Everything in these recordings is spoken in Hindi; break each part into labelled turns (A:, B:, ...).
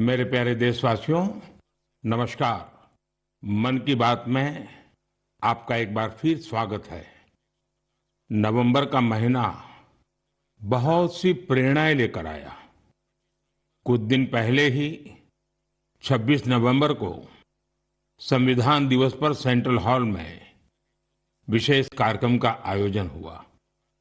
A: मेरे प्यारे देशवासियों, नमस्कार। मन की बात में आपका एक बार फिर स्वागत है। नवंबर का महीना बहुत सी प्रेरणाएं लेकर आया। कुछ दिन पहले ही 26 नवंबर को संविधान दिवस पर सेंट्रल हॉल में विशेष कार्यक्रम का आयोजन हुआ।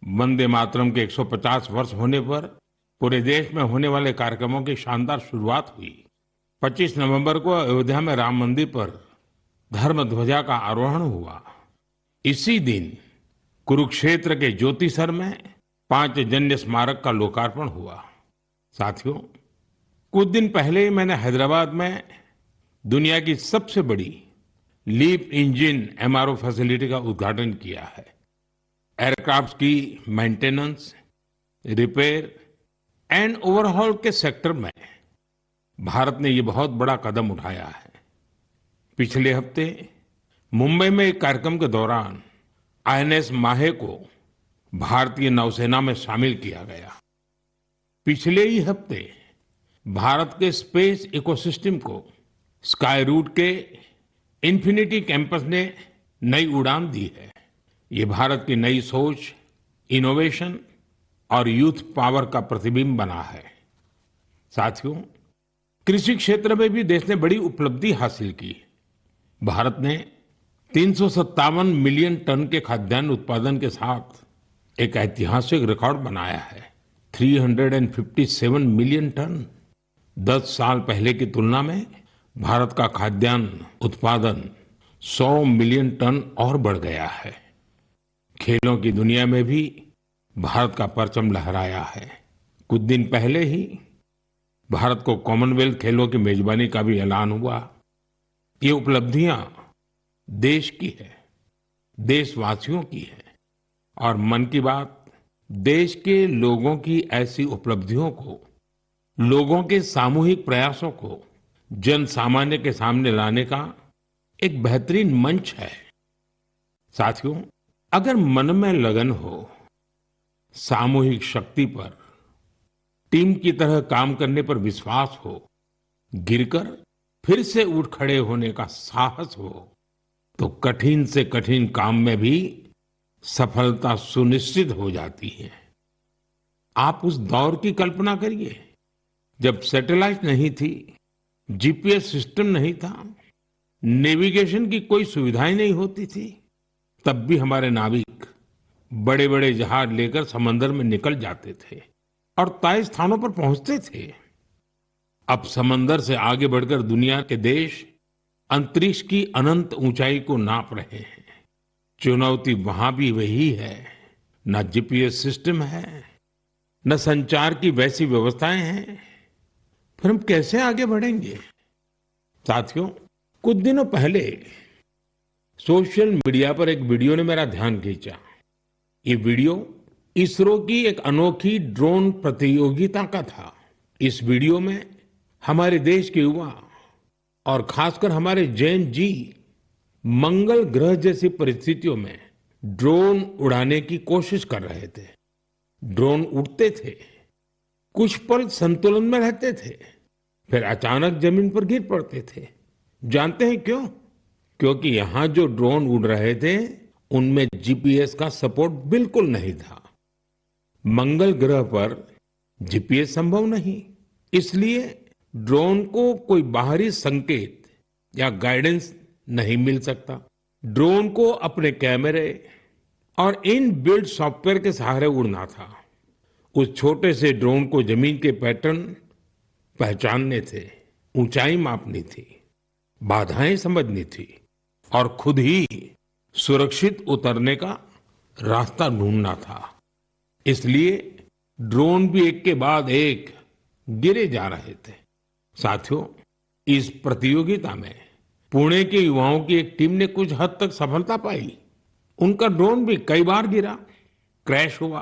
A: वंदे मातरम के 150 वर्ष होने पर पूरे देश में होने वाले कार्यक्रमों की शानदार शुरुआत हुई। 25 नवंबर को अयोध्या में राम मंदिर पर धर्म ध्वजा का आरोहण हुआ। इसी दिन कुरुक्षेत्र के ज्योतिसर में पांचजन्य स्मारक का लोकार्पण हुआ। साथियों, कुछ दिन पहले ही मैंने हैदराबाद में दुनिया की सबसे बड़ी लीप इंजन एमआरओ फैसिलिटी का उद्घाटन किया है। एयरक्राफ्ट की मेंटेनेंस, रिपेयर एंड ओवरहॉल के सेक्टर में भारत ने ये बहुत बड़ा कदम उठाया है। पिछले हफ्ते मुंबई में एक कार्यक्रम के दौरान आईएनएस माहे को भारतीय नौसेना में शामिल किया गया। पिछले ही हफ्ते भारत के स्पेस इकोसिस्टम को स्काई रूट के इन्फिनिटी कैंपस ने नई उड़ान दी है। ये भारत की नई सोच, इनोवेशन और यूथ पावर का प्रतिबिंब बना है। साथियों, कृषि क्षेत्र में भी देश ने बड़ी उपलब्धि हासिल की। भारत ने 357 मिलियन टन के खाद्यान्न उत्पादन के साथ एक ऐतिहासिक रिकॉर्ड बनाया है। 357 मिलियन टन। 10 साल पहले की तुलना में भारत का खाद्यान्न उत्पादन 100 मिलियन टन और बढ़ गया है। खेलों की दुनिया में भी भारत का परचम लहराया है। कुछ दिन पहले ही भारत को कॉमनवेल्थ खेलों की मेजबानी का भी ऐलान हुआ। ये उपलब्धियां देश की है, देशवासियों की है। और मन की बात देश के लोगों की ऐसी उपलब्धियों को, लोगों के सामूहिक प्रयासों को जन सामान्य के सामने लाने का एक बेहतरीन मंच है। साथियों, अगर मन में लगन हो, सामूहिक शक्ति पर, टीम की तरह काम करने पर विश्वास हो, गिरकर फिर से उठ खड़े होने का साहस हो, तो कठिन से कठिन काम में भी सफलता सुनिश्चित हो जाती है। आप उस दौर की कल्पना करिए जब सैटेलाइट नहीं थी, जीपीएस सिस्टम नहीं था, नेविगेशन की कोई सुविधाएं नहीं होती थी। तब भी हमारे नाविक बड़े बड़े जहाज लेकर समंदर में निकल जाते थे और तय स्थानों पर पहुंचते थे। अब समंदर से आगे बढ़कर दुनिया के देश अंतरिक्ष की अनंत ऊंचाई को नाप रहे हैं। चुनौती वहां भी वही है। न जीपीएस सिस्टम है, न संचार की वैसी व्यवस्थाएं हैं। फिर हम कैसे आगे बढ़ेंगे? साथियों, कुछ दिनों पहले सोशल मीडिया पर एक वीडियो ने मेरा ध्यान खींचा। ये वीडियो इसरो की एक अनोखी ड्रोन प्रतियोगिता का था। इस वीडियो में हमारे देश के युवा और खासकर हमारे जैन जी मंगल ग्रह जैसी परिस्थितियों में ड्रोन उड़ाने की कोशिश कर रहे थे। ड्रोन उड़ते थे, कुछ पल संतुलन में रहते थे, फिर अचानक जमीन पर गिर पड़ते थे। जानते हैं क्यों? क्योंकि यहां जो ड्रोन उड़ रहे थे उनमें जीपीएस का सपोर्ट बिल्कुल नहीं था। मंगल ग्रह पर जीपीएस संभव नहीं, इसलिए ड्रोन को कोई बाहरी संकेत या गाइडेंस नहीं मिल सकता। ड्रोन को अपने कैमरे और इन बिल्ड सॉफ्टवेयर के सहारे उड़ना था। उस छोटे से ड्रोन को जमीन के पैटर्न पहचानने थे, ऊंचाई मापनी थी, बाधाएं समझनी थी और खुद ही सुरक्षित उतरने का रास्ता ढूंढना था। इसलिए ड्रोन भी एक के बाद एक गिरे जा रहे थे। साथियों, इस प्रतियोगिता में पुणे के युवाओं की एक टीम ने कुछ हद तक सफलता पाई। उनका ड्रोन भी कई बार गिरा, क्रैश हुआ,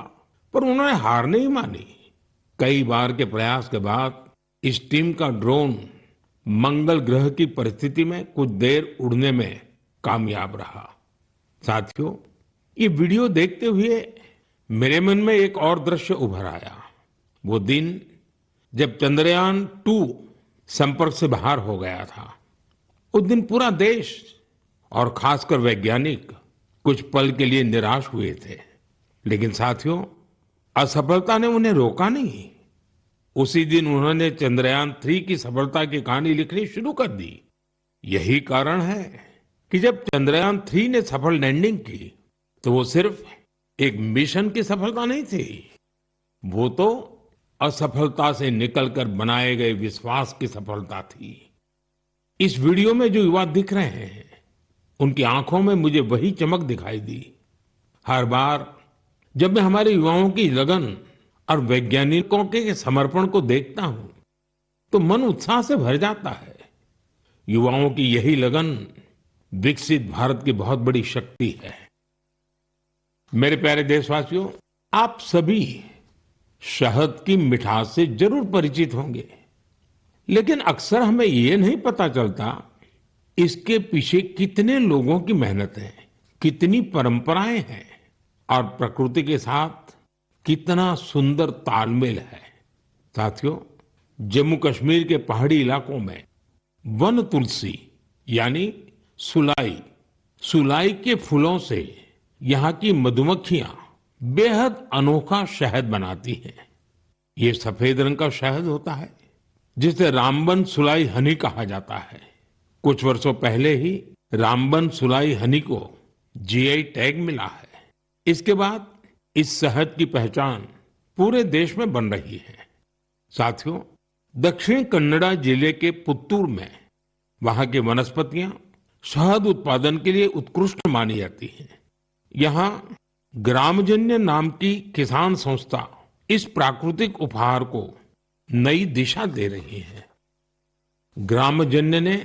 A: पर उन्होंने हार नहीं मानी। कई बार के प्रयास के बाद इस टीम का ड्रोन मंगल ग्रह की परिस्थिति में कुछ देर उड़ने में कामयाब रहा। साथियों, ये वीडियो देखते हुए मेरे मन में एक और दृश्य उभर आया। वो दिन जब चंद्रयान 2 संपर्क से बाहर हो गया था। उस दिन पूरा देश और खासकर वैज्ञानिक कुछ पल के लिए निराश हुए थे। लेकिन साथियों, असफलता ने उन्हें रोका नहीं। उसी दिन उन्होंने चंद्रयान-3 की सफलता की कहानी लिखनी शुरू कर दी। यही कारण है कि जब चंद्रयान-3 ने सफल लैंडिंग की, तो वो सिर्फ एक मिशन की सफलता नहीं थी, वो तो असफलता से निकलकर बनाए गए विश्वास की सफलता थी। इस वीडियो में जो युवा दिख रहे हैं, उनकी आंखों में मुझे वही चमक दिखाई दी। हर बार जब मैं हमारे युवाओं की लगन और वैज्ञानिकों के समर्पण को देखता हूं, तो मन उत्साह से भर जाता है। युवाओं की यही लगन विकसित भारत की बहुत बड़ी शक्ति है। मेरे प्यारे देशवासियों, आप सभी शहद की मिठास से जरूर परिचित होंगे, लेकिन अक्सर हमें ये नहीं पता चलता इसके पीछे कितने लोगों की मेहनत है, कितनी परंपराएं हैं और प्रकृति के साथ कितना सुंदर तालमेल है। साथियों, जम्मू कश्मीर के पहाड़ी इलाकों में वन तुलसी यानी सुलाई के फूलों से यहाँ की मधुमक्खियां बेहद अनोखा शहद बनाती हैं। ये सफेद रंग का शहद होता है, जिसे रामबन सुलाई हनी कहा जाता है। कुछ वर्षों पहले ही रामबन सुलाई हनी को जीआई टैग मिला है। इसके बाद इस शहद की पहचान पूरे देश में बन रही है। साथियों, दक्षिण कन्नड़ा जिले के पुत्तूर में वहां की वनस्पतियां शहद उत्पादन के लिए उत्कृष्ट मानी जाती हैं। यहाँ ग्रामजन्य नाम की किसान संस्था इस प्राकृतिक उपहार को नई दिशा दे रही है। ग्रामजन्य ने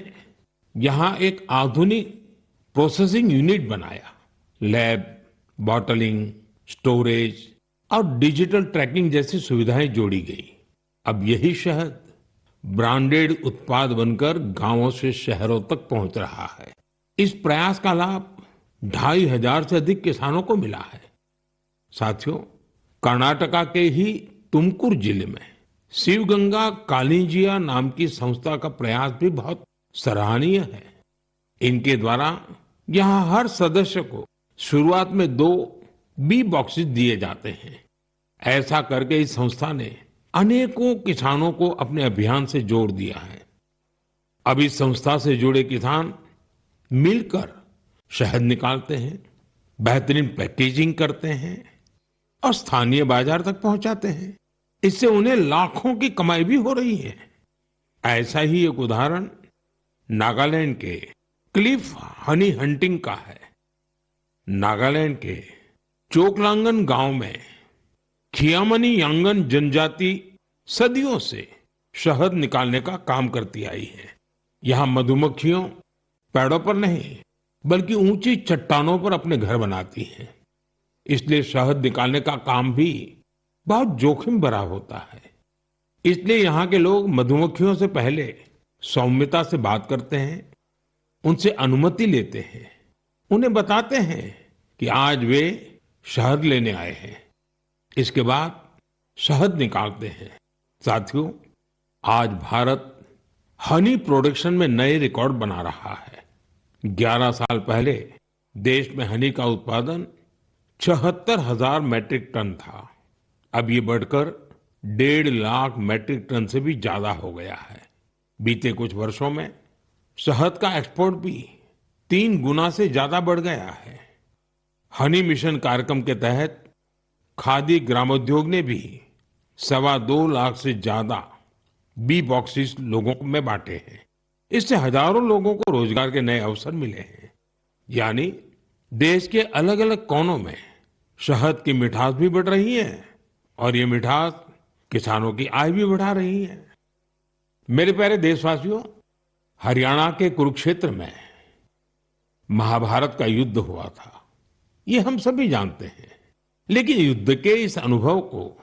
A: यहाँ एक आधुनिक प्रोसेसिंग यूनिट बनाया। लैब, बॉटलिंग, स्टोरेज और डिजिटल ट्रैकिंग जैसी सुविधाएं जोड़ी गई। अब यही शहद ब्रांडेड उत्पाद बनकर गांवों से शहरों तक पहुंच रहा है। इस प्रयास का लाभ 2,500 से अधिक किसानों को मिला है। साथियों, कर्नाटका के ही तुमकुर जिले में शिवगंगा कालिंजिया नाम की संस्था का प्रयास भी बहुत सराहनीय है। इनके द्वारा यहाँ हर सदस्य को शुरुआत में 2 बी बॉक्सेस दिए जाते हैं। ऐसा करके इस संस्था ने अनेकों किसानों को अपने अभियान से जोड़ दिया है। अब इस संस्था से जुड़े किसान मिलकर शहद निकालते हैं, बेहतरीन पैकेजिंग करते हैं और स्थानीय बाजार तक पहुंचाते हैं। इससे उन्हें लाखों की कमाई भी हो रही है। ऐसा ही एक उदाहरण नागालैंड के क्लिफ हनी हंटिंग का है। नागालैंड के चोकलांगन गांव में खियामनी यांगन जनजाति सदियों से शहद निकालने का काम करती आई है। यहाँ मधुमक्खियों पेड़ों पर नहीं, बल्कि ऊंची चट्टानों पर अपने घर बनाती हैं। इसलिए शहद निकालने का काम भी बहुत जोखिम भरा होता है। इसलिए यहाँ के लोग मधुमक्खियों से पहले सौम्यता से बात करते हैं, उनसे अनुमति लेते हैं, उन्हें बताते हैं कि आज वे शहद लेने आए हैं। इसके बाद शहद निकालते हैं। साथियों, आज भारत हनी प्रोडक्शन में नए रिकॉर्ड बना रहा है। 11 साल पहले देश में हनी का उत्पादन 76,000 मैट्रिक टन था। अब ये बढ़कर 1.5 लाख मैट्रिक टन से भी ज्यादा हो गया है। बीते कुछ वर्षों में शहद का एक्सपोर्ट भी 3 गुना से ज्यादा बढ़ गया है। हनी मिशन कार्यक्रम के तहत खादी ग्रामोद्योग ने भी 2.25 लाख से ज्यादा बी बॉक्सेस लोगों में बांटे हैं। इससे हजारों लोगों को रोजगार के नए अवसर मिले हैं। यानी देश के अलग अलग कोनों में शहद की मिठास भी बढ़ रही है और ये मिठास किसानों की आय भी बढ़ा रही है। मेरे प्यारे देशवासियों, हरियाणा के कुरुक्षेत्र में महाभारत का युद्ध हुआ था, ये हम सभी जानते हैं। लेकिन युद्ध के इस अनुभव को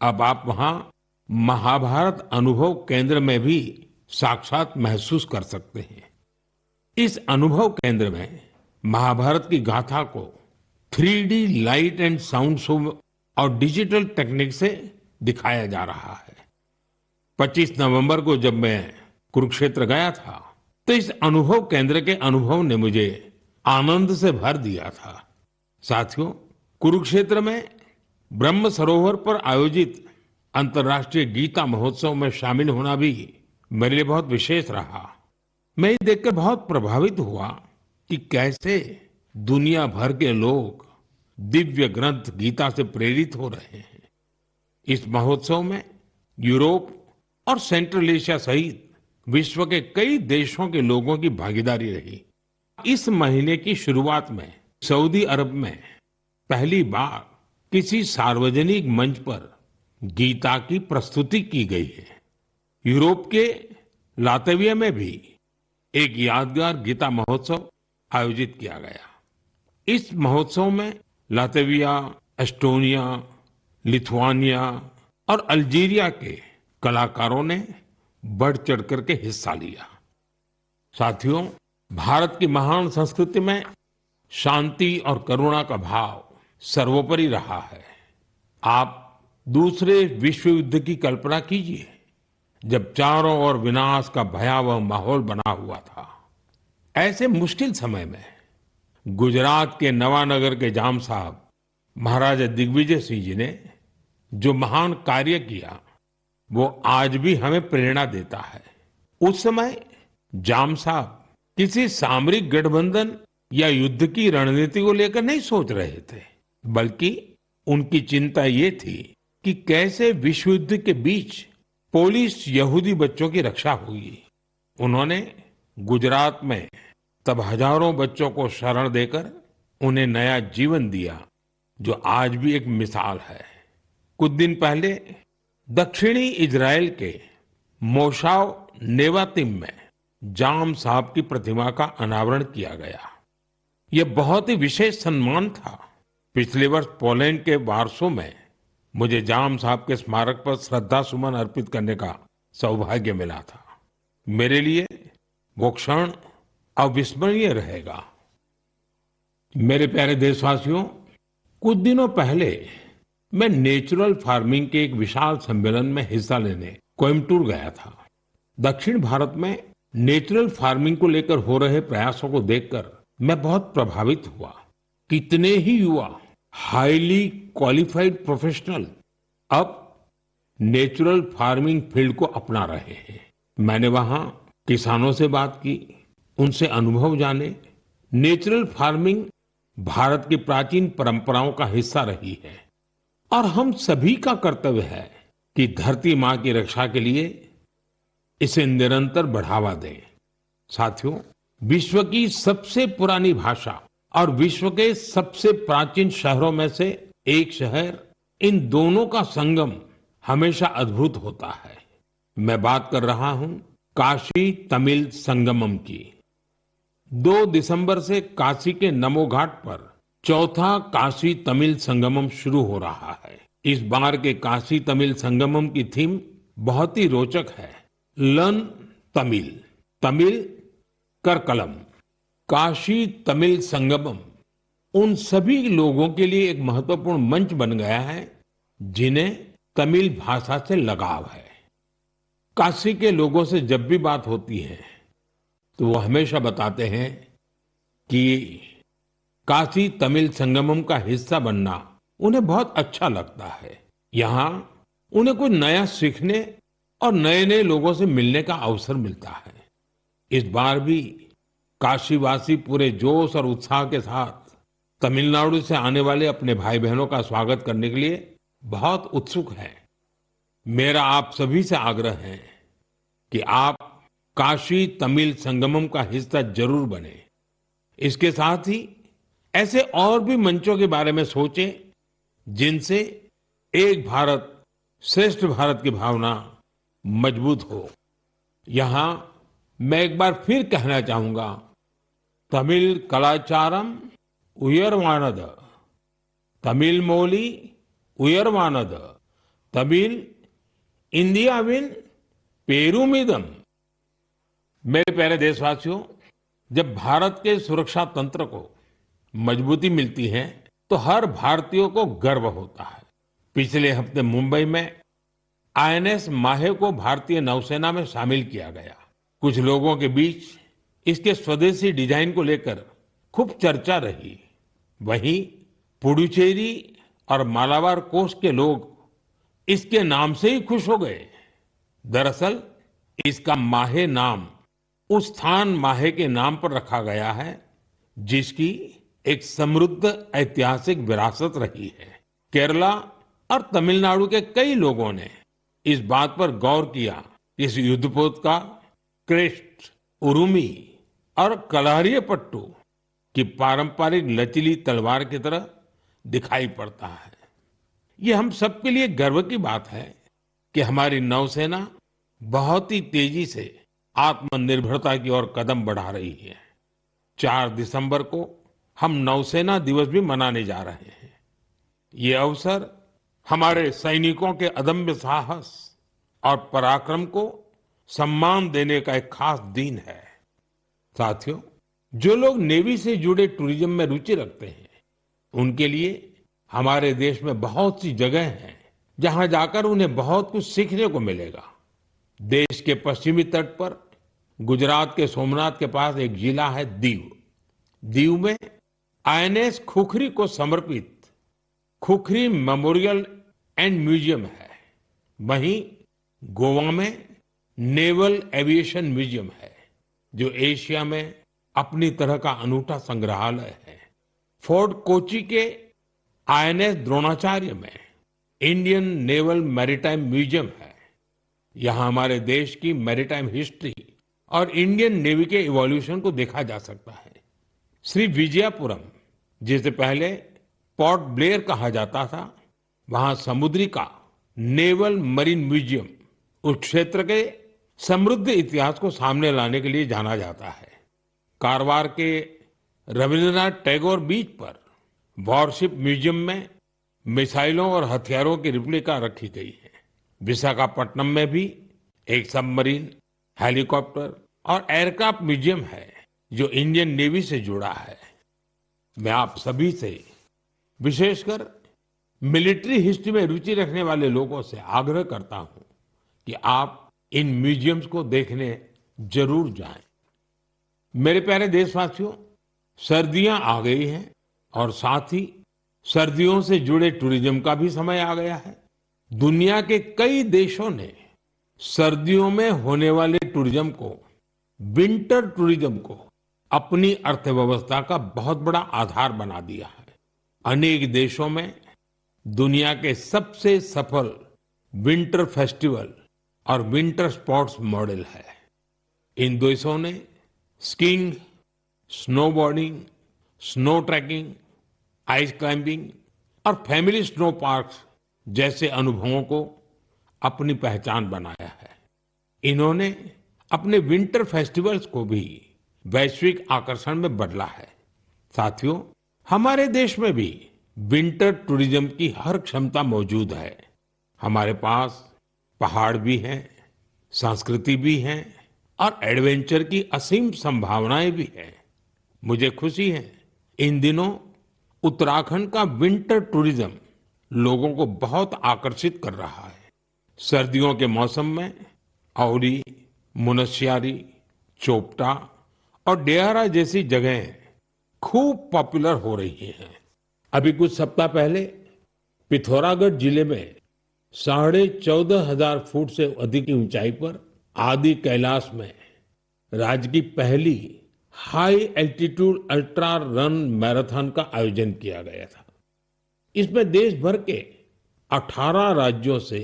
A: अब आप वहां महाभारत अनुभव केंद्र में भी साक्षात महसूस कर सकते हैं। इस अनुभव केंद्र में महाभारत की गाथा को 3D light and sound show और डिजिटल टेक्निक से दिखाया जा रहा है। 25 नवंबर को जब मैं कुरुक्षेत्र गया था तो इस अनुभव केंद्र के अनुभव ने मुझे आनंद से भर दिया था। साथियों, कुरुक्षेत्र में ब्रह्म सरोवर पर आयोजित अंतर्राष्ट्रीय गीता महोत्सव में शामिल होना भी मेरे लिए बहुत विशेष रहा। मैं ये देखकर बहुत प्रभावित हुआ कि कैसे दुनिया भर के लोग दिव्य ग्रंथ गीता से प्रेरित हो रहे हैं। इस महोत्सव में यूरोप और सेंट्रल एशिया सहित विश्व के कई देशों के लोगों की भागीदारी रही। इस महीने की शुरुआत में सऊदी अरब में पहली बार किसी सार्वजनिक मंच पर गीता की प्रस्तुति की गई है। यूरोप के लातविया में भी एक यादगार गीता महोत्सव आयोजित किया गया। इस महोत्सव में लातविया, एस्टोनिया, लिथुआनिया और अल्जीरिया के कलाकारों ने बढ़ चढ़ करके हिस्सा लिया। साथियों, भारत की महान संस्कृति में शांति और करुणा का भाव सर्वोपरि रहा है। आप दूसरे विश्व युद्ध की कल्पना कीजिए, जब चारों ओर विनाश का भयावह माहौल बना हुआ था। ऐसे मुश्किल समय में गुजरात के नवानगर के जाम साहब महाराजा दिग्विजय सिंह जी ने जो महान कार्य किया वो आज भी हमें प्रेरणा देता है। उस समय जाम साहब किसी सामरिक गठबंधन या युद्ध की रणनीति को लेकर नहीं सोच रहे थे, बल्कि उनकी चिंता ये थी कि कैसे विश्व युद्ध के बीच पोलिश यहूदी बच्चों की रक्षा हुई। उन्होंने गुजरात में तब हजारों बच्चों को शरण देकर उन्हें नया जीवन दिया, जो आज भी एक मिसाल है। कुछ दिन पहले दक्षिणी इजराइल के मोशाव नेवातिम में जाम साहब की प्रतिमा का अनावरण किया गया। यह बहुत ही विशेष सम्मान था। पिछले वर्ष पोलैंड के वार्सो में मुझे जाम साहब के स्मारक पर श्रद्धा सुमन अर्पित करने का सौभाग्य मिला था। मेरे लिए वो क्षण अविस्मरणीय रहेगा। मेरे प्यारे देशवासियों, कुछ दिनों पहले मैं नेचुरल फार्मिंग के एक विशाल सम्मेलन में हिस्सा लेने कोयम्बटूर गया था। दक्षिण भारत में नेचुरल फार्मिंग को लेकर हो रहे प्रयासों को देखकर मैं बहुत प्रभावित हुआ। कितने ही युवा हाईली क्वालिफाइड प्रोफेशनल अब नेचुरल फार्मिंग फील्ड को अपना रहे हैं। मैंने वहां किसानों से बात की, उनसे अनुभव जाने। नेचुरल फार्मिंग भारत की प्राचीन परंपराओं का हिस्सा रही है और हम सभी का कर्तव्य है कि धरती मां की रक्षा के लिए इसे निरंतर बढ़ावा दें। साथियों, विश्व की सबसे पुरानी भाषा और विश्व के सबसे प्राचीन शहरों में से एक शहर, इन दोनों का संगम हमेशा अद्भुत होता है। मैं बात कर रहा हूं काशी तमिल संगमम की। 2 दिसंबर से काशी के नमो घाट पर चौथा काशी तमिल संगमम शुरू हो रहा है। इस बार के काशी तमिल संगमम की थीम बहुत ही रोचक है। लर्न तमिल, तमिल कर कलम। काशी तमिल संगमम उन सभी लोगों के लिए एक महत्वपूर्ण मंच बन गया है जिन्हें तमिल भाषा से लगाव है। काशी के लोगों से जब भी बात होती है तो वो हमेशा बताते हैं कि काशी तमिल संगमम का हिस्सा बनना उन्हें बहुत अच्छा लगता है। यहाँ उन्हें कुछ नया सीखने और नए नए लोगों से मिलने का अवसर मिलता है। इस बार भी काशीवासी पूरे जोश और उत्साह के साथ तमिलनाडु से आने वाले अपने भाई बहनों का स्वागत करने के लिए बहुत उत्सुक हैं। मेरा आप सभी से आग्रह है कि आप काशी तमिल संगमम का हिस्सा जरूर बने। इसके साथ ही ऐसे और भी मंचों के बारे में सोचें जिनसे एक भारत श्रेष्ठ भारत की भावना मजबूत हो। यहां मैं एक बार फिर कहना चाहूंगा, तमिल कलाचारम उयर्वानद, तमिल मोली उयर्वानद, तमिल इंडियाविन पेरुमिदम। मेरे प्यारे देशवासियों, जब भारत के सुरक्षा तंत्र को मजबूती मिलती है तो हर भारतीय को गर्व होता है। पिछले हफ्ते मुंबई में आईएनएस माहे को भारतीय नौसेना में शामिल किया गया। कुछ लोगों के बीच इसके स्वदेशी डिजाइन को लेकर खूब चर्चा रही। वहीं पुडुचेरी और मालाबार कोस्ट के लोग इसके नाम से ही खुश हो गए। दरअसल इसका माहे नाम उस स्थान माहे के नाम पर रखा गया है जिसकी एक समृद्ध ऐतिहासिक विरासत रही है। केरला और तमिलनाडु के कई लोगों ने इस बात पर गौर किया कि इस युद्धपोत का क्रेस्ट, उरुमी और कलारियापट्टू की पारंपरिक लचीली तलवार की तरह दिखाई पड़ता है। ये हम सबके लिए गर्व की बात है कि हमारी नौसेना बहुत ही तेजी से आत्मनिर्भरता की ओर कदम बढ़ा रही है। 4 दिसंबर को हम नौसेना दिवस भी मनाने जा रहे हैं। ये अवसर हमारे सैनिकों के अदम्य साहस और पराक्रम को सम्मान देने का एक खास दिन है। साथियों, जो लोग नेवी से जुड़े टूरिज्म में रुचि रखते हैं, उनके लिए हमारे देश में बहुत सी जगह हैं जहां जाकर उन्हें बहुत कुछ सीखने को मिलेगा। देश के पश्चिमी तट पर गुजरात के सोमनाथ के पास एक जिला है दीव। दीव में आईएनएस खुखरी को समर्पित खुखरी मेमोरियल एंड म्यूजियम है। वहीं गोवा में नेवल एविएशन म्यूजियम है जो एशिया में अपनी तरह का अनूठा संग्रहालय है। फोर्ट कोची के आईएनएस द्रोणाचार्य में इंडियन नेवल मैरीटाइम म्यूजियम है। यहाँ हमारे देश की मैरीटाइम हिस्ट्री और इंडियन नेवी के इवोल्यूशन को देखा जा सकता है। श्री विजयपुरम, जिसे पहले पोर्ट ब्लेयर कहा जाता था, वहां समुद्री का नेवल मरीन म्यूजियम उस क्षेत्र के समृद्ध इतिहास को सामने लाने के लिए जाना जाता है। कारवार के रविंद्रनाथ टैगोर बीच पर वॉरशिप म्यूजियम में मिसाइलों और हथियारों की रिप्लिका रखी गई है। विशाखापट्टनम में भी एक सबमरीन, हेलीकॉप्टर और एयरक्राफ्ट म्यूजियम है जो इंडियन नेवी से जुड़ा है। मैं आप सभी से, विशेषकर मिलिट्री हिस्ट्री में रुचि रखने वाले लोगों से आग्रह करता हूं कि आप इन म्यूजियम्स को देखने जरूर जाएं। मेरे प्यारे देशवासियों, सर्दियां आ गई हैं और साथ ही सर्दियों से जुड़े टूरिज्म का भी समय आ गया है। दुनिया के कई देशों ने सर्दियों में होने वाले टूरिज्म को, विंटर टूरिज्म को अपनी अर्थव्यवस्था का बहुत बड़ा आधार बना दिया है। अनेक देशों में दुनिया के सबसे सफल विंटर फेस्टिवल और विंटर स्पोर्ट्स मॉडल है। इन देशों ने skiing, snowboarding, snow trekking, ice climbing और फैमिली स्नो पार्क्स जैसे अनुभवों को अपनी पहचान बनाया है। इन्होंने अपने विंटर फेस्टिवल्स को भी वैश्विक आकर्षण में बदला है। साथियों, हमारे देश में भी विंटर टूरिज्म की हर क्षमता मौजूद है। हमारे पास पहाड़ भी हैं, संस्कृति भी है और एडवेंचर की असीम संभावनाएं भी हैं। मुझे खुशी है इन दिनों उत्तराखंड का विंटर टूरिज्म लोगों को बहुत आकर्षित कर रहा है। सर्दियों के मौसम में औली, मुनस्यारी, चोपटा और डेहरा जैसी जगहें खूब पॉपुलर हो रही हैं। अभी कुछ सप्ताह पहले पिथौरागढ़ जिले में 14,500 फुट से अधिक की ऊंचाई पर आदि कैलाश में राज्य की पहली high altitude ultra run marathon का आयोजन किया गया था। इसमें देश भर के 18 राज्यों से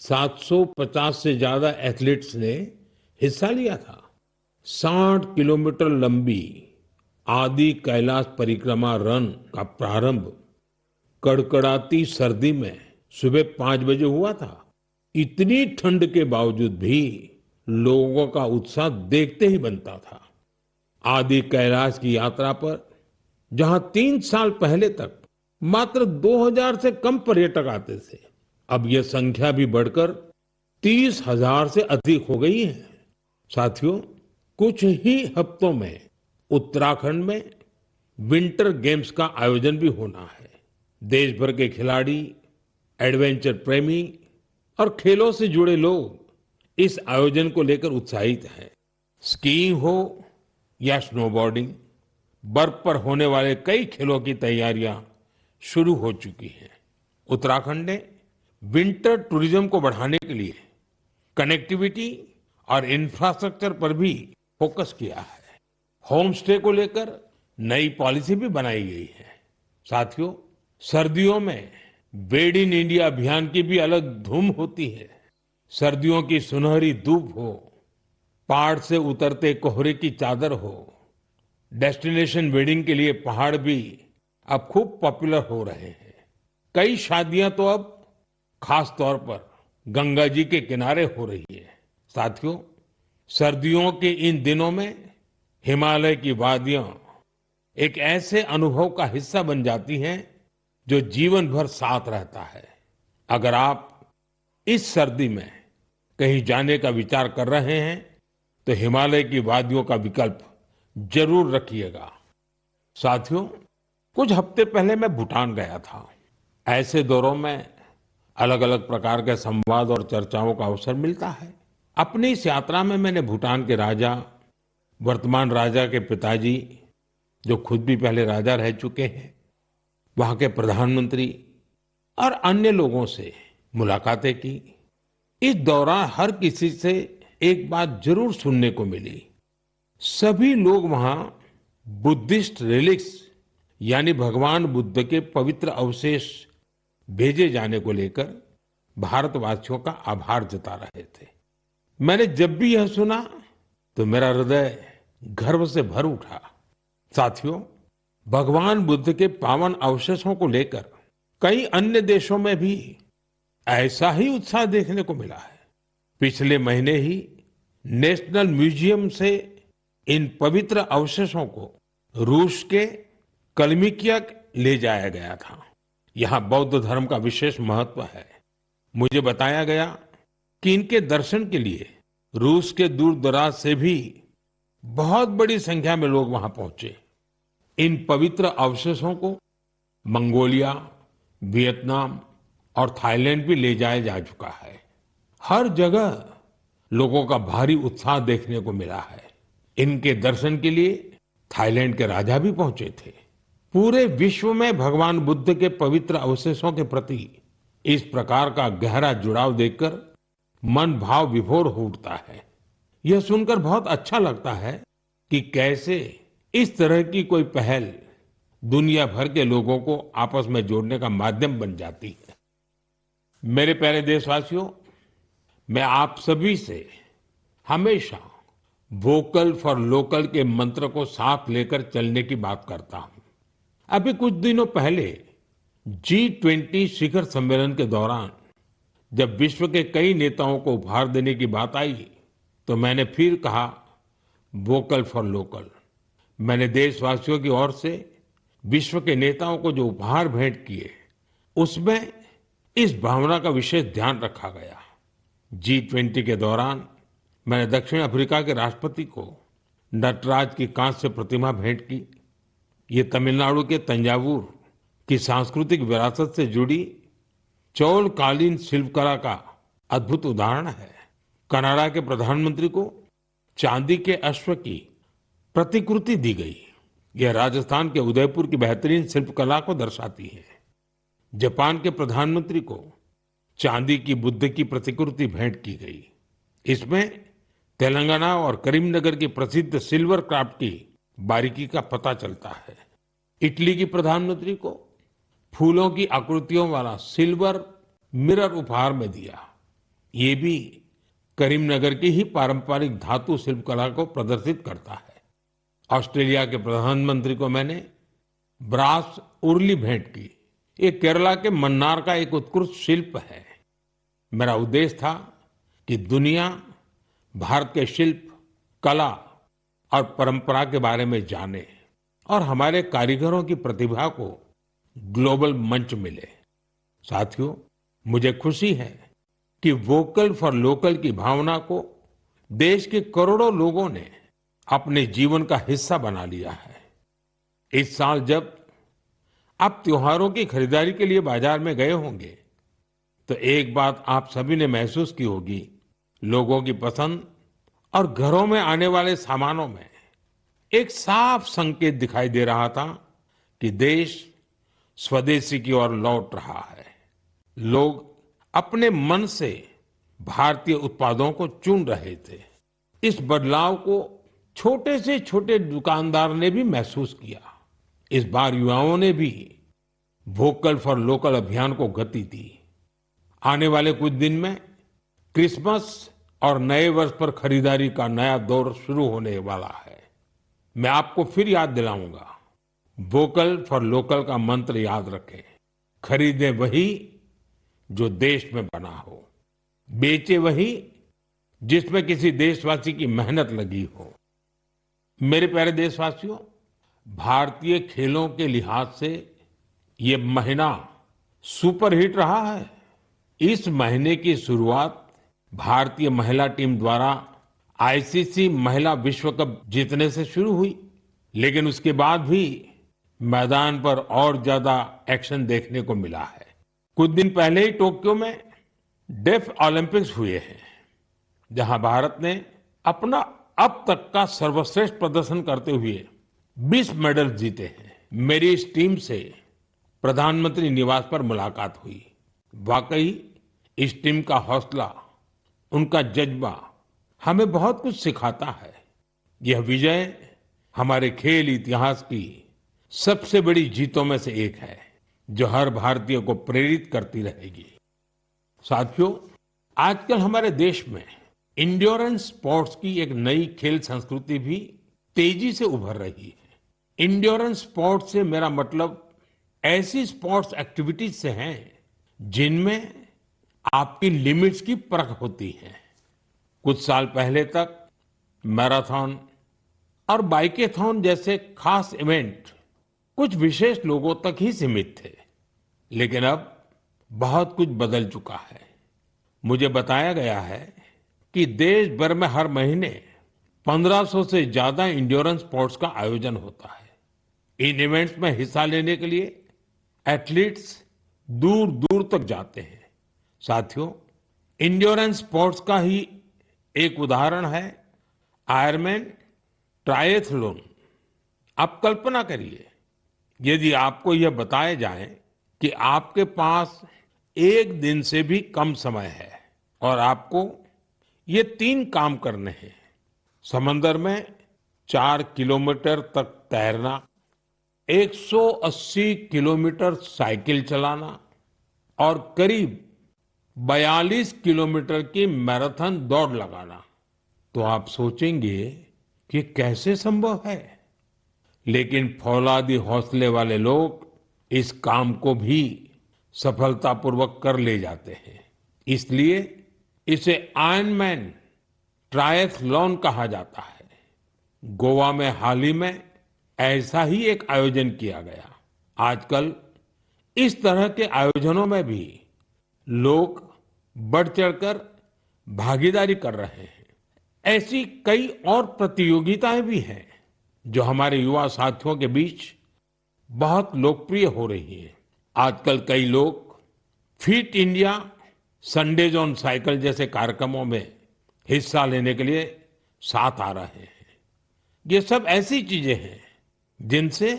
A: 750 से ज्यादा एथलीट्स ने हिस्सा लिया था। 60 किलोमीटर लंबी आदि कैलाश परिक्रमा रन का प्रारंभ कड़कड़ाती सर्दी में सुबह 5 बजे हुआ था। इतनी ठंड के बावजूद भी लोगों का उत्साह देखते ही बनता था। आदि कैलाश की यात्रा पर जहां 3 साल पहले तक मात्र 2000 से कम पर्यटक आते थे, अब यह संख्या भी बढ़कर 30,000 से अधिक हो गई है। साथियों, कुछ ही हफ्तों में उत्तराखंड में विंटर गेम्स का आयोजन भी होना है। देश भर के खिलाड़ी, एडवेंचर प्रेमी और खेलों से जुड़े लोग इस आयोजन को लेकर उत्साहित हैं। स्कीइंग हो या स्नोबोर्डिंग, बर्फ पर होने वाले कई खेलों की तैयारियां शुरू हो चुकी हैं। उत्तराखंड ने विंटर टूरिज्म को बढ़ाने के लिए कनेक्टिविटी और इंफ्रास्ट्रक्चर पर भी फोकस किया है। होम स्टे को लेकर नई पॉलिसी भी बनाई गई है। साथियों, सर्दियों में वेड इन इंडिया अभियान की भी अलग धूम होती है। सर्दियों की सुनहरी धूप हो, पहाड़ से उतरते कोहरे की चादर हो, डेस्टिनेशन वेडिंग के लिए पहाड़ भी अब खूब पॉपुलर हो रहे हैं। कई शादियां तो अब खास तौर पर गंगा जी के किनारे हो रही है। साथियों, सर्दियों के इन दिनों में हिमालय की वादियां एक ऐसे अनुभव का हिस्सा बन जाती हैं जो जीवन भर साथ रहता है। अगर आप इस सर्दी में कहीं जाने का विचार कर रहे हैं तो हिमालय की वादियों का विकल्प जरूर रखिएगा। साथियों, कुछ हफ्ते पहले मैं भूटान गया था। ऐसे दौरों में अलग अलग प्रकार के संवाद और चर्चाओं का अवसर मिलता है। अपनी इस यात्रा में मैंने भूटान के राजा, वर्तमान राजा के पिताजी, जो खुद भी पहले राजा रह चुके हैं, वहां के प्रधानमंत्री और अन्य लोगों से मुलाकातें की। इस दौरान हर किसी से एक बात जरूर सुनने को मिली। सभी लोग वहां बुद्धिस्ट रिलिक्स यानी भगवान बुद्ध के पवित्र अवशेष भेजे जाने को लेकर भारतवासियों का आभार जता रहे थे। मैंने जब भी यह सुना तो मेरा हृदय गर्व से भर उठा। साथियों, भगवान बुद्ध के पावन अवशेषों को लेकर कई अन्य देशों में भी ऐसा ही उत्साह देखने को मिला है। पिछले महीने ही नेशनल म्यूजियम से इन पवित्र अवशेषों को रूस के कलमिकिया ले जाया गया था। यहाँ बौद्ध धर्म का विशेष महत्व है। मुझे बताया गया कि इनके दर्शन के लिए रूस के दूर दराज से भी बहुत बड़ी संख्या में लोग वहां पहुंचे। इन पवित्र अवशेषों को मंगोलिया, वियतनाम और थाईलैंड भी ले जाया जा चुका है। हर जगह लोगों का भारी उत्साह देखने को मिला है। इनके दर्शन के लिए थाईलैंड के राजा भी पहुंचे थे। पूरे विश्व में भगवान बुद्ध के पवित्र अवशेषों के प्रति इस प्रकार का गहरा जुड़ाव देखकर मन भाव विभोर हो उठता है। यह सुनकर बहुत अच्छा लगता है कि कैसे इस तरह की कोई पहल दुनिया भर के लोगों को आपस में जोड़ने का माध्यम बन जाती है। मेरे प्यारे देशवासियों, मैं आप सभी से हमेशा वोकल फॉर लोकल के मंत्र को साथ लेकर चलने की बात करता हूं। अभी कुछ दिनों पहले G20 शिखर सम्मेलन के दौरान जब विश्व के कई नेताओं को उपहार देने की बात आई तो मैंने फिर कहा वोकल फॉर लोकल। मैंने देशवासियों की ओर से विश्व के नेताओं को जो उपहार भेंट किए उसमें इस भावना का विशेष ध्यान रखा गया। G20 के दौरान मैंने दक्षिण अफ्रीका के राष्ट्रपति को नटराज की कांस्य प्रतिमा भेंट की। ये तमिलनाडु के तंजावुर की सांस्कृतिक विरासत से जुड़ी चौलकालीन शिल्पकला का अद्भुत उदाहरण है। कनाडा के प्रधानमंत्री को चांदी के अश्व की प्रतिकृति दी गई। यह राजस्थान के उदयपुर की बेहतरीन शिल्पकला को दर्शाती है। जापान के प्रधानमंत्री को चांदी की बुद्ध की प्रतिकृति भेंट की गई। इसमें तेलंगाना और करीमनगर की प्रसिद्ध सिल्वर क्राफ्ट की बारीकी का पता चलता है। इटली की प्रधानमंत्री को फूलों की आकृतियों वाला सिल्वर मिरर उपहार में दिया। ये भी करीमनगर की ही पारंपरिक धातु शिल्पकला को प्रदर्शित करता है। ऑस्ट्रेलिया के प्रधानमंत्री को मैंने ब्रास उर्ली भेंट की। ये केरला के मन्नार का एक उत्कृष्ट शिल्प है। मेरा उद्देश्य था कि दुनिया भारत के शिल्प, कला और परंपरा के बारे में जाने और हमारे कारीगरों की प्रतिभा को ग्लोबल मंच मिले। साथियों, मुझे खुशी है कि वोकल फॉर लोकल की भावना को देश के करोड़ों लोगों ने अपने जीवन का हिस्सा बना लिया है। इस साल जब आप त्योहारों की खरीदारी के लिए बाजार में गए होंगे तो एक बात आप सभी ने महसूस की होगी, लोगों की पसंद और घरों में आने वाले सामानों में एक साफ संकेत दिखाई दे रहा था कि देश स्वदेशी की ओर लौट रहा है। लोग अपने मन से भारतीय उत्पादों को चुन रहे थे। इस बदलाव को छोटे से छोटे दुकानदार ने भी महसूस किया। इस बार युवाओं ने भी वोकल फॉर लोकल अभियान को गति दी। आने वाले कुछ दिन में क्रिसमस और नए वर्ष पर खरीदारी का नया दौर शुरू होने वाला है। मैं आपको फिर याद दिलाऊंगा, वोकल फॉर लोकल का मंत्र याद रखें। खरीदें वही जो देश में बना हो, बेचे वही जिसमें किसी देशवासी की मेहनत लगी हो। मेरे प्यारे देशवासियों, भारतीय खेलों के लिहाज से ये महीना सुपरहिट रहा है। इस महीने की शुरुआत भारतीय महिला टीम द्वारा आईसीसी महिला विश्व कप जीतने से शुरू हुई, लेकिन उसके बाद भी मैदान पर और ज्यादा एक्शन देखने को मिला है। कुछ दिन पहले ही टोक्यो में डेफ ओलंपिक्स हुए हैं, जहां भारत ने अपना अब तक का सर्वश्रेष्ठ प्रदर्शन करते हुए 20 मेडल जीते हैं। मेरी इस टीम से प्रधानमंत्री निवास पर मुलाकात हुई। वाकई इस टीम का हौसला, उनका जज्बा हमें बहुत कुछ सिखाता है। यह विजय हमारे खेल इतिहास की सबसे बड़ी जीतों में से एक है, जो हर भारतीय को प्रेरित करती रहेगी। साथियों, आजकल हमारे देश में इंड्योरेंस स्पोर्ट्स की एक नई खेल संस्कृति भी तेजी से उभर रही है। इंड्योरेंस स्पोर्ट्स से मेरा मतलब ऐसी स्पोर्ट्स एक्टिविटीज से है जिनमें आपकी लिमिट्स की परख होती है। कुछ साल पहले तक मैराथन और बाइकेथॉन जैसे खास इवेंट कुछ विशेष लोगों तक ही सीमित थे, लेकिन अब बहुत कुछ बदल चुका है। मुझे बताया गया है कि देश भर में हर महीने 1500 से ज्यादा इंड्योरेंस स्पोर्ट्स का आयोजन होता है। इन इवेंट्स में हिस्सा लेने के लिए एथलीट्स दूर दूर तक जाते हैं। साथियों, इंड्योरेंस स्पोर्ट्स का ही एक उदाहरण है आयरमैन ट्रायथलॉन। आप कल्पना करिए, यदि आपको यह बताया जाए कि आपके पास एक दिन से भी कम समय है और आपको ये 3 काम करने हैं: समंदर में 4 किलोमीटर तक तैरना, 180 किलोमीटर साइकिल चलाना और करीब 42 किलोमीटर की मैराथन दौड़ लगाना, तो आप सोचेंगे कि कैसे संभव है। लेकिन फौलादी हौसले वाले लोग इस काम को भी सफलतापूर्वक कर ले जाते हैं। इसलिए इसे आयरनमैन ट्रायथलॉन कहा जाता है। गोवा में हाल ही में ऐसा ही एक आयोजन किया गया। आजकल इस तरह के आयोजनों में भी लोग बढ़ चढ़कर भागीदारी कर रहे हैं। ऐसी कई और प्रतियोगिताएं भी हैं जो हमारे युवा साथियों के बीच बहुत लोकप्रिय हो रही हैं। आजकल कई लोग fit India, Sundays on cycle जैसे कार्यक्रमों में हिस्सा लेने के लिए साथ आ रहे हैं। ये सब ऐसी चीजें हैं जिनसे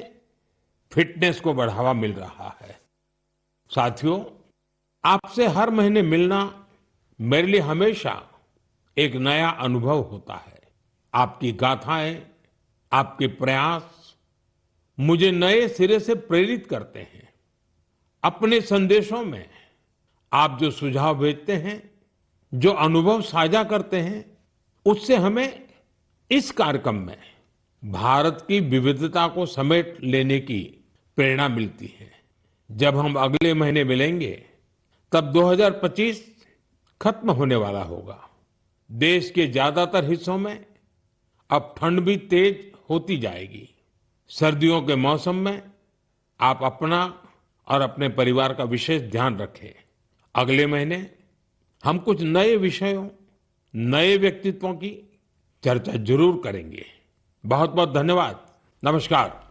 A: फिटनेस को बढ़ावा मिल रहा है। साथियों, आपसे हर महीने मिलना मेरे लिए हमेशा एक नया अनुभव होता है। आपकी गाथाएं, आपके प्रयास मुझे नए सिरे से प्रेरित करते हैं। अपने संदेशों में आप जो सुझाव भेजते हैं, जो अनुभव साझा करते हैं, उससे हमें इस कार्यक्रम में भारत की विविधता को समेट लेने की प्रेरणा मिलती है। जब हम अगले महीने मिलेंगे, तब 2025 खत्म होने वाला होगा। देश के ज्यादातर हिस्सों में अब ठंड भी तेज होती जाएगी। सर्दियों के मौसम में आप अपना और अपने परिवार का विशेष ध्यान रखें। अगले महीने हम कुछ नए विषयों, नए व्यक्तित्वों की चर्चा जरूर करेंगे। बहुत बहुत धन्यवाद। नमस्कार।